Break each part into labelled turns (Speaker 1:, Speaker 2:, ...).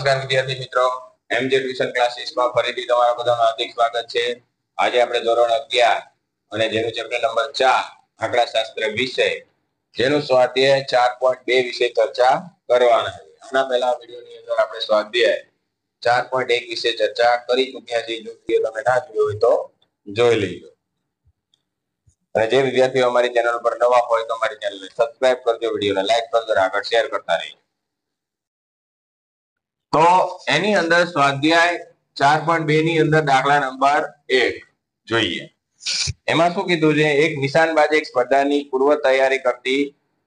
Speaker 1: નમસ્કાર વિદ્યાર્થી મિત્રો, એમજે ટ્યુશન ક્લાસીસમાં ફરીથી તમારા બધાનું હાર્દિક સ્વાગત છે। આજે આપણે ધોરણ 11 અને જેનું ચેપ્ટર નંબર 4 આંકડાશાસ્ત્ર વિષય જેનું સ્વાધ્યાય 4.2 વિશે ચર્ચા કરવાના છે। આના પહેલા વિડિયોની અંદર આપણે સ્વાધ્યાય 4.1 વિશે ચર્ચા કરી ચૂક્યા છીએ। જો વિડિયો તમે ના જોયો હોય તો જોઈ લેજો। અને જે વિદ્યાર્થીઓ અમારી ચેનલ પર નવા હોય તો અમારી ચેનલને સબસ્ક્રાઇબ કરજો, વિડિયોને લાઈક કરજો અને આગળ શેર કરતા રહેજો। તો એની અંદર સ્વાધ્યાય 4.2 ની અંદર દાખલા નંબર 1 જોઈએ। એમાં શું કીધું છે, એક નિશાનબાજ એક સ્પર્ધાની પૂર્વ તૈયારી કરતી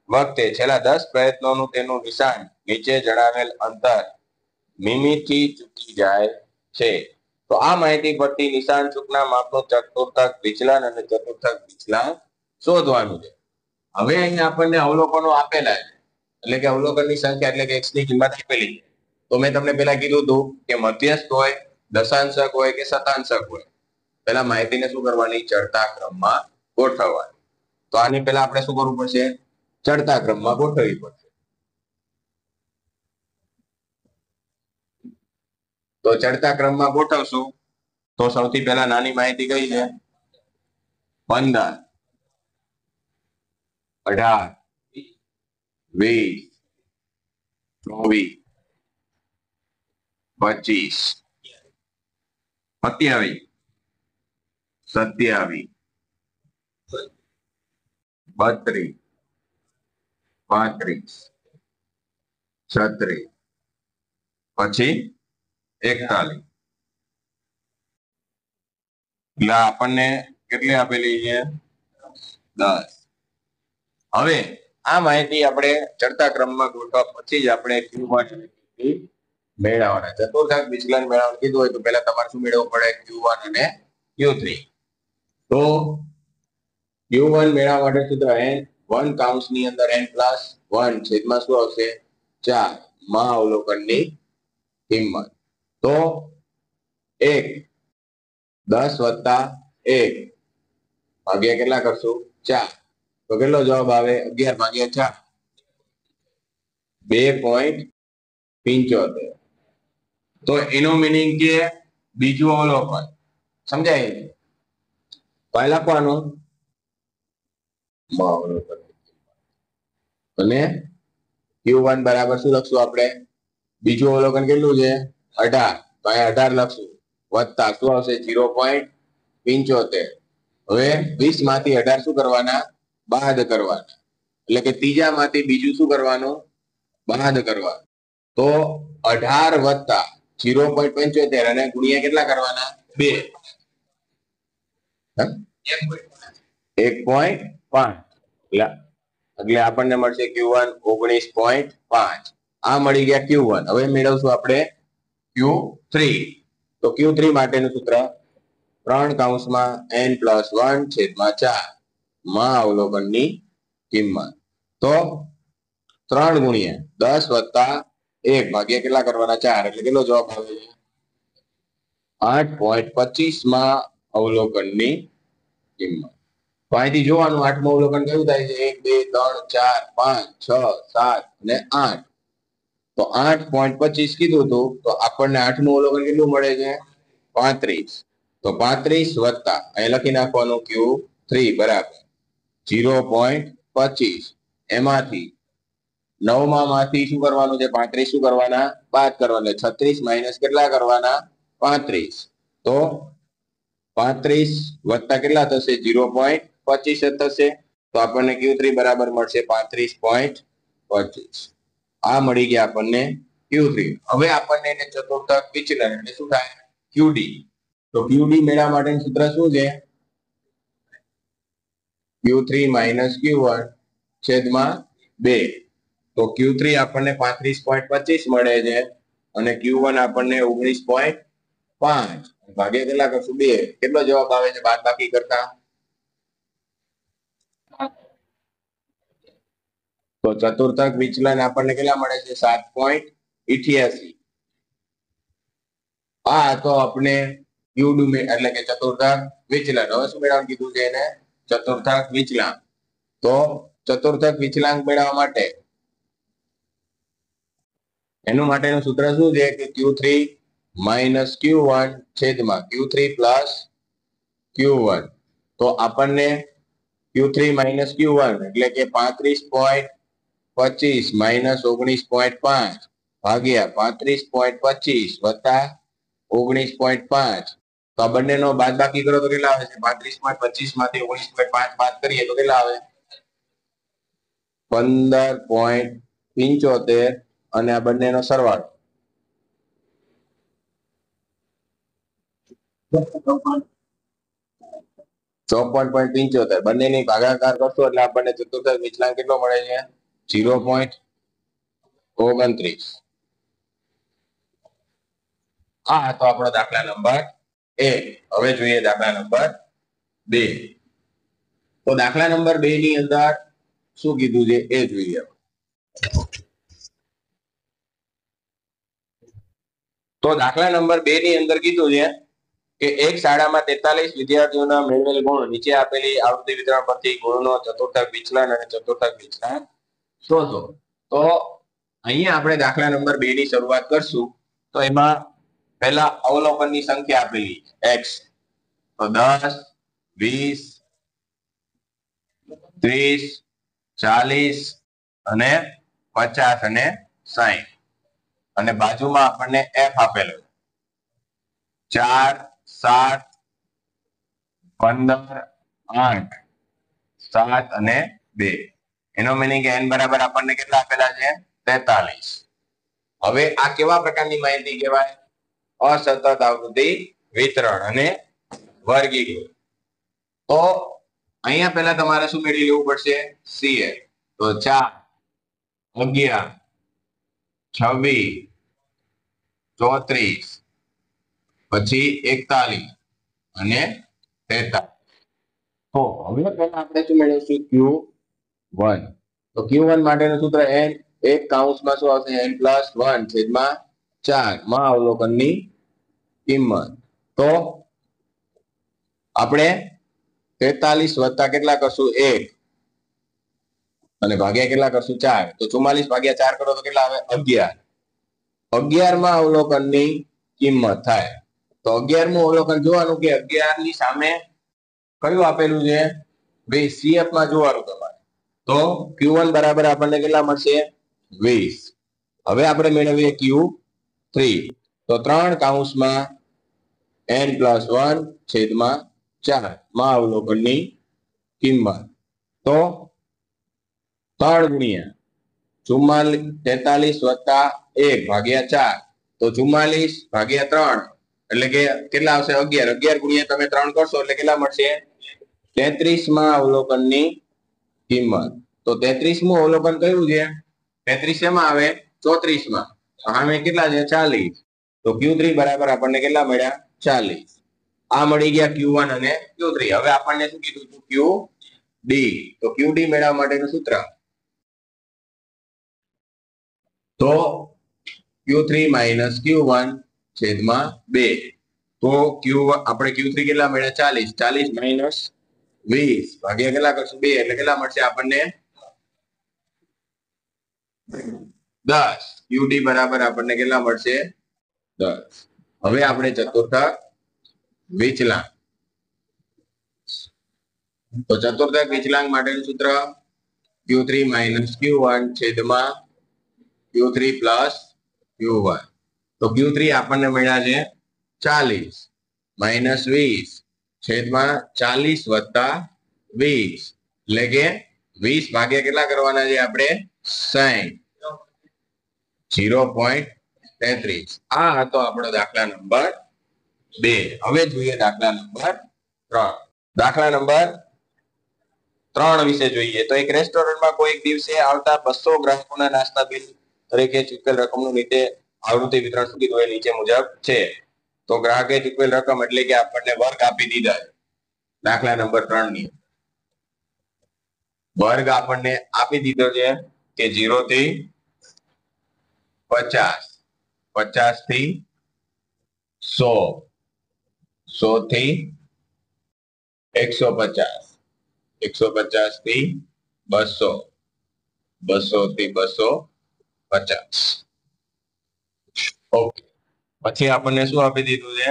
Speaker 1: વખતે છેલ્લા 10 પ્રયત્નોનું તેનું નિશાન નીચે જણાવેલ અંતર મીમીથી ચૂકી જાય છે। તો આ માહિતી પરથી નિશાન ચૂકના માપનું ચતુર્થક વિચલન અને ચતુર્થક વિચલન શોધવાનું છે। હવે અહીંયા આપણને અવલોકનો આપેલા છે, એટલે કે અવલોકનની સંખ્યા એટલે કે x ની કિંમત આપેલી છે। તો મેં તમને પહેલા કીધું હતું કે મધ્યસ્થ હોય, દશાંશક હોય કે શતાંશક હોય, પહેલા માહિતીને શું કરવાની, ચડતા ક્રમમાં ગોઠવવાની। તો આની પહેલા આપણે શું કરવું પડશે, ચડતા ક્રમમાં ગોઠવવી પડશે। તો ચડતા ક્રમમાં ગોઠવશું તો સૌથી પહેલા નાની માહિતી કઈ છે, 15, 18, 20, 24, 25, 27, 32, 35, 36, પછી 41। એટલે આપણને કેટલી આપેલી છે, 10। હવે આ માહિતી આપણે ચડતા ક્રમમાં ગોઠવા પછી જ આપણે Q1 મેળવવાના, ચતુર્થક વિચલન મેળવવાનું કીધું હોય તો પહેલા તમારે શું મેળવવું પડે, Q1 અને Q3। તો Q1 મેળવવા માટે સૂત્ર n1 કૌંસની અંદર n+1 છેદમાં શું આવશે, 4 માં અવલોકનની કિંમત। તો 1 10 વત્તા 1 ભાગ્યા કેટલા કરશું, 4। તો કેટલો જવાબ આવે, 11 ભાગ્યા 4 2.75। તો એનો મીનિંગ કે બીજું અવલોકન સમજાય, પહેલા લખવાનું અને Q1 બરાબર શું લખશું આપણે, બીજું અવલોકન કેટલું છે, 18, તો અહીંયા 18 લખશું, વત્તા શું આવશે, 0.75। હવે 20 માંથી 18 શું કરવાના, બાદ કરવાના, એટલે કે ત્રીજા માંથી બીજું શું કરવાનું, બાદ કરવાનું। તો 18 વત્તા 0.75 અને ગુણ્યા કેટલા કરવાના, 2, 1.5। એટલે આપણને મળશે Q1 19.5। આ મળી ગયા Q1। હવે મેળવશું આપણે Q3। તો Q3 માટેનું સૂત્ર 3 કૌંસમાં n+1 છેદમાં 4 માં અવલોકનની કિંમત। તો 3 ગુણ્યા 10 વત્તા 1 ભાગ્યા કેટલા કરવાના, 4, એટલે કેટલો જવાબ આવે છે, 8.25 માં અવલોકનની કિંમત। તો અહીંથી જોવાનું આઠમું અવલોકન કયું થાય છે, 1, 2, 3, 4, 5, 6, 7 અને 8। તો 8.25 કીધું હતું, તો આપણને આઠમું અવલોકન કેટલું મળે છે, 35। તો 35 વત્તા અહીં લખી નાખવાનું Q3 બરાબર 0.25। એમાંથી 9 માંથી શું કરવાનું છે, 35 શું કરવાના, બાદ કરવાના, 36 માઇનસ કેટલા કરવાના, 35। તો 35 વત્તા કેટલા થશે, 0.25 થશે। તો આપણને Q3 બરાબર મળશે 35.25। આ મળી ગયા આપણને Q3। હવે આપણને એને ચતુર્થક વિચલન એટલે શું થાય, QD। તો QD મેળવવા માટેનું સૂત્ર શું છે, Q3 માઇનસ Q1 છેદમાં 2। તો Q3 આપણને 35.25 મળે છે અને Q1 આપણને 19.5 ભાગ્યા કેટલા કરશું, 2। કેટલો જવાબ આવે છે બાદબાકી કરતા, તો ચતુર્થક વિચલન આપણને કેટલા મળે છે, 7.88। આ તો આપણે QD એટલે કે ચતુર્થક વિચલન। હવે શું મેળવવાનું કીધું છે એને, ચતુર્થક વિચલાંક। તો ચતુર્થક વિચલાંક મેળવવા માટે એનું માટેનું સૂત્ર શું છે કે Q3 માઇનસ Q1 છેદમાં Q3 પ્લસ Q1. તો આપણને Q3 માઇનસ Q1 એટલે કે 35.25 માઇનસ 19.5 ભાગ્યા 35.25 વત્તા 19.5. તો આ બંનેનો બાદબાકી કરો તો કેટલા આવે છે? 35.25 માંથી 19.5 બાદ કરીએ તો કેટલા આવે? 15.75 અને આ બંનેનો સરવાળો 54.75. બંનેની ભાગાકાર કરશો એટલે આપણને ચતુર્થક વિચલાંક કેટલો મળે છે? 0.29. આ હતો આપણો દાખલા નંબર 1. હવે જોઈએ દાખલા નંબર 2. તો દાખલા નંબર 2 ની અંદર શું કીધું છે એ જોઈએ. તો દાખલા નંબર 2 ની અંદર કીધું છે કે એક શાળામાં 43 વિદ્યાર્થીઓના મેળવેલ ગુણ નીચે આપેલી આવૃત્તિ વિતરણ પરથી ગુણનો ચતુર્થક વિચલન અને ચતુર્થક વિચલન શોધો. તો અહીંયા આપણે દાખલા નંબર 2 ની શરૂઆત કરશું. તો એમાં પહેલા અવલોકનની સંખ્યા આપેલી x. તો 10, 20, 30, 40 અને 50 અને 60. અને બાજુમાં આપણને f આપેલો 4, 7, 15, 8, 7 અને 2. એનો મીનિંગ કે n બરાબર આપણને કેટલા આપેલા છે? 43. હવે આ કેવા પ્રકારની માહિતી કહેવાય? અસતત આવૃત્તિ વિતરણ અને વર્ગીકરણ. તો અહીંયા પહેલા તમારે શું મેળવી લેવું પડશે? CF. તો 4, 11, 26, 34, પછી 41 અને 43. તો હવે પહેલા આપણે શું મેળવીશું? Q1. તો Q1 માટેનું સૂત્ર n એક કૌંસમાં શું આવશે? n+1 છેદમાં 4 માં અવલોકનની કિંમત. તો આપણે 43 વત્તા કેટલા કરશું? 1 અને ભાગ્યા કેટલા કરશું? 4. તો 44 ભાગ્યા 4 કરો તો કેટલા આવે? 11. 11 માં અવલોકનની કિંમત થાય. તો 11મું અવલોકન જોવાનું કે 11 ની સામે કયું આપેલું છે? ભાઈ CF માં જોવાનું તમારે. તો Q1 બરાબર આપણને કેટલા મળશે? 20. હવે આપણે મેળવીએ Q3. તો 3 કૌંસમાં n+1 છેદમાં 4 માં અવલોકનની કિંમત. તો 3 ગુણ્યા 43 વત્તા 1 ભાગ્યા 4. તો 44 ભાગ્યા 3 એટલે કે કેટલા આવશે? 11. 11 ગુણ્યા તમે 3 કરશો એટલે કેટલા મળશે? 33 માં અવલોકનની કિંમત. તો 33મું અવલોકન કયું છે? 33 એમાં આવે? 34 માં. આમે કેટલા છે? 40. તો Q3 બરાબર આપણને કેટલા મળ્યા? 40. આ મળી ગયા Q1 અને Q3. હવે આપણને શું કીધું હતું? QD. તો QD મેળવવા માટેનું સૂત્ર તો Q3 માઇનસ Q1 છેદમાં 2. તો આપણે Q3 કેટલા મળ્યા? 40. 40 માઇનસ 20 ભાગ્યા કેટલા કરશું? 2 એટલે કેટલા મળશે આપણને? 10. QD બરાબર આપણને કેટલા મળશે? 10. હવે આપણે ચતુર્થક વિચલાંક. તો ચતુર્થક વિચલાંક માટેનું સૂત્ર Q3 માઇનસ Q1 છેદમાં Q3 પ્લસ Q1. તો Q3 આપણને મળ્યા છે 40 માઇનસ 20 છેદમાં 40 વત્તા 20 એટલે કે 20 ભાગ્યા કેટલા કરવાના છે આપણે? 60. 0.33. આ હતો આપણો દાખલા નંબર 2. હવે જોઈએ દાખલા નંબર 3. દાખલા નંબર 3 વિશે જોઈએ. તો એક રેસ્ટોરન્ટમાં કોઈ એક દિવસે આવતા 200 ગ્રાહકોના નાસ્તા બિલ તરીકે ચૂકવેલ રકમનું નીચે આવૃત્તિ વિતરણ શું કીધું? એ નીચે મુજબ છે. તો ગ્રાહકે ચૂકવેલ રકમ એટલે કે આપણને વર્ગ આપી દીધા. દાખલા નંબર 3 ની વર્ગ આપણને આપી દીધો છે કે 0 થી 50, 50 થી 100, 100 થી 150, 150 થી 200, 200 થી 250. ઓકે, પછી આપણને શું આપી દીધું છે?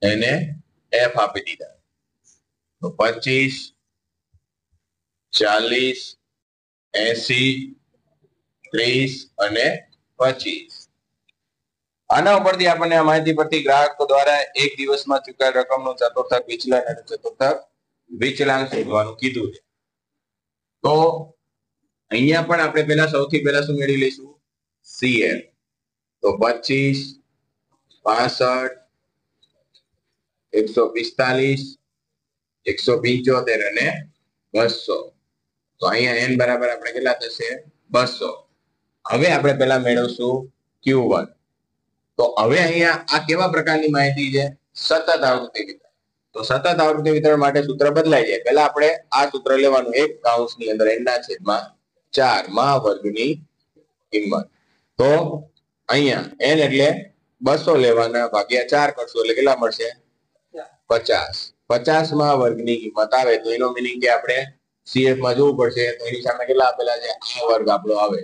Speaker 1: એને એફ આપી દીધા. તો 25, 40, 80, 30 અને 25. આના ઉપરથી આપણને આ માહિતી પરથી ગ્રાહકો દ્વારા એક દિવસમાં ચૂકવેલ રકમનું ચતુર્થક વિચલન અને ચતુર્થક વિચલાંક શોધવાનું કીધું છે. તો અહીંયા પણ આપણે સૌથી પહેલા શું મેળવી લઈશું? CF. તો 25, 65, 145, 175 અને 200. તો અહીંયા n બરાબર આપણે કેટલા થશે? 200. હવે આપણે પહેલા મેળવશું Q1. તો હવે અહીંયા આ કેવા પ્રકારની માહિતી છે? સતત આવૃત્તિ વિતરણ. તો સતત આવૃત્તિ વિતરણ માટે સૂત્ર બદલાઈ જાય. પહેલા આપણે આ સૂત્ર લેવાનું, એક કૌંસની અંદર n ના છેદમાં 4 માં વર્ગની કિંમત. તો અહીંયા n એટલે 200 લેવાના, ભાગ્યા 4 કરશો એટલે કેટલા મળશે? 50. 50 માં વર્ગની કિંમત આવે તો એનો મીનિંગ કે આપણે CF માં જોવું પડશે. તો એની સામે કેટલા આપેલા છે? આ વર્ગ આપણો આવે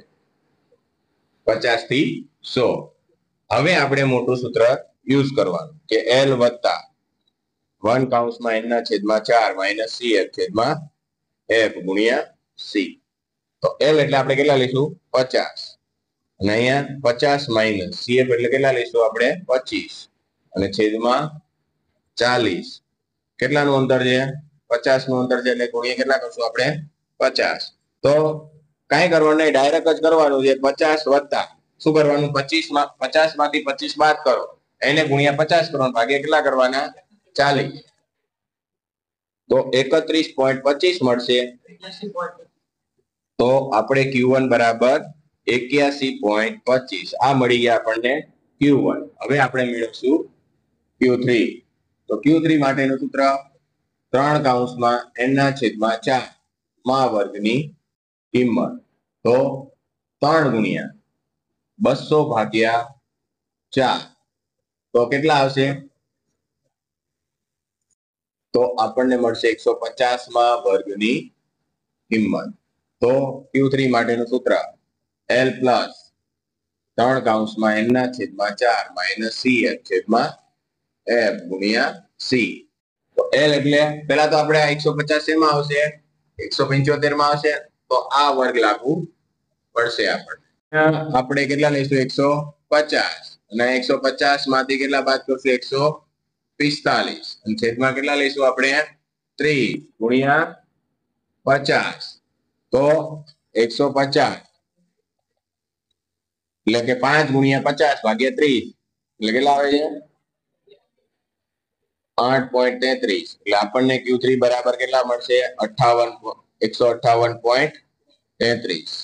Speaker 1: 50 થી 100. હવે આપણે મોટું સૂત્ર યુઝ કરવાનું કે L વત્તા 1 કૌંસમાં n ના છેદમાં 4 માઇનસ CF છેદમાં F ગુણ્યા C. તો L એટલે આપણે કેટલા લઈશું? 50. અને અહીંયા 50 માઇનસ CF એટલે કેટલા લઈશું આપણે? 25 અને છેદમાં 40. કેટલાનું અંતર છે? 50 નું અંતર છે એટલે ગુણ્યા કેટલા કરશું આપણે? 50. તો કાંઈ કરવાનું નહીં, ડાયરેક્ટ જ કરવાનું છે. 50 વત્તા શું કરવાનું? 50 માંથી 25 બાદ કરો, એને ગુણ્યા 50 કરવાનું, ભાગ્યા કેટલા કરવાના? 40. તો 31.25 મળશે. તો આપણે Q1 બરાબર 81.25 આ મળી ગયા આપણને Q1. હવે આપણે મેળવશું Q3. તો Q3 માટેનું સૂત્ર 3 કૌંસમાં n ના છેદમાં 4 માં વર્ગની કિંમત. તો 3 ગુણ્યા 200 ભાગ્યા 4 તો કેટલા આવશે? તો આપણને મળશે 150 માં વર્ગની કિંમત. તો Q3 માટેનું સૂત્ર L પ્લસ 3 કૌંસમાં n ના છેદમાં 4 માઇનસ CF છેદમાં F ગુણ્યા C. તો L એટલે પહેલા તો આપણે 150 માં આવશે, 175 માં આવશે, તો આ વર્ગ લાગુ પડશે આપણને. આપણે કેટલા લઈશું? 150. અને 150 માંથી કેટલા બાદ કરશું? 145. અને છેદમાં કેટલા લઈશું આપણે? 30 ગુણ્યા 50. તો 150 એટલે કે 5 ગુણ્યા 50 ભાગ્યા 30 એટલે કેટલા આવે છે? 8.33. એટલે આપણને Q3 બરાબર કેટલા મળશે? 158.33.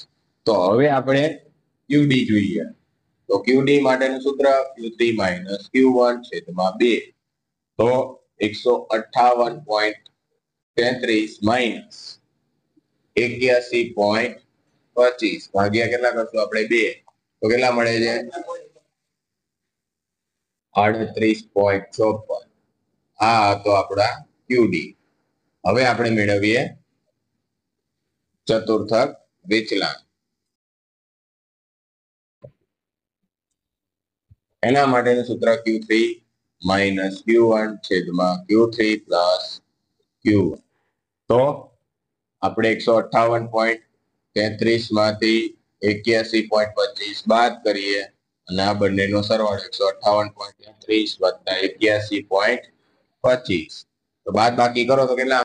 Speaker 1: તો હવે આપણે QD જોઈએ. તો QD માટેનું સૂત્ર Q3 માઇનસ Q1 છેદમાં 2. તો 158.33 માઇનસ 81.25 ભાગ્યા કેટલા કરશું આપણે? 2. તો કેટલા મળે છે? 38.54. આ તો આપણા QD. હવે આપણે મેળવીએ ચતુર્થક વિચલાંક. એના માટેનું સૂત્ર Q3 માઇનસ Q1 છેદમાં Q3 પ્લસ Q1. તો આપણે 158.33 માંથી 81.25 બાદ કરીએ અને આ બંનેનો સરવાળો 158.33 વત્તા 81.25. તો બાદ બાકી કરો તો કેટલા?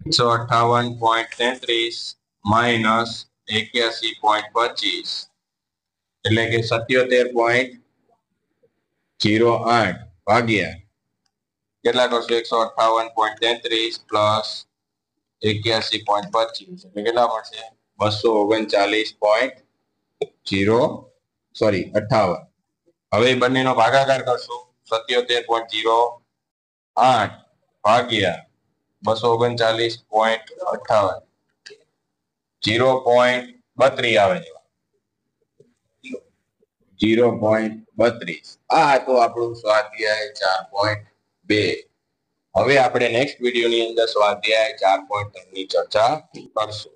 Speaker 1: 158.33 માઇનસ 81.25 એટલે કે 77.08 ભાગ્યા કેટલા કરશો? 158.33 પ્લસ 81.25 એટલે કેટલા મળશે? 239.58. હવે બંનેનો ભાગાકાર કરશું. 77.08 ભાગ્યા 239.58 0.32 આવે છે. 0.32. આ તો આપણું સ્વાધ્યાય 4.2. હવે આપણે નેક્સ્ટ વિડીયોની અંદર સ્વાધ્યાય 4.3 ની ચર્ચા કરશું.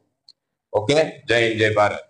Speaker 1: ઓકે, જય હિન્દ, જય ભારત.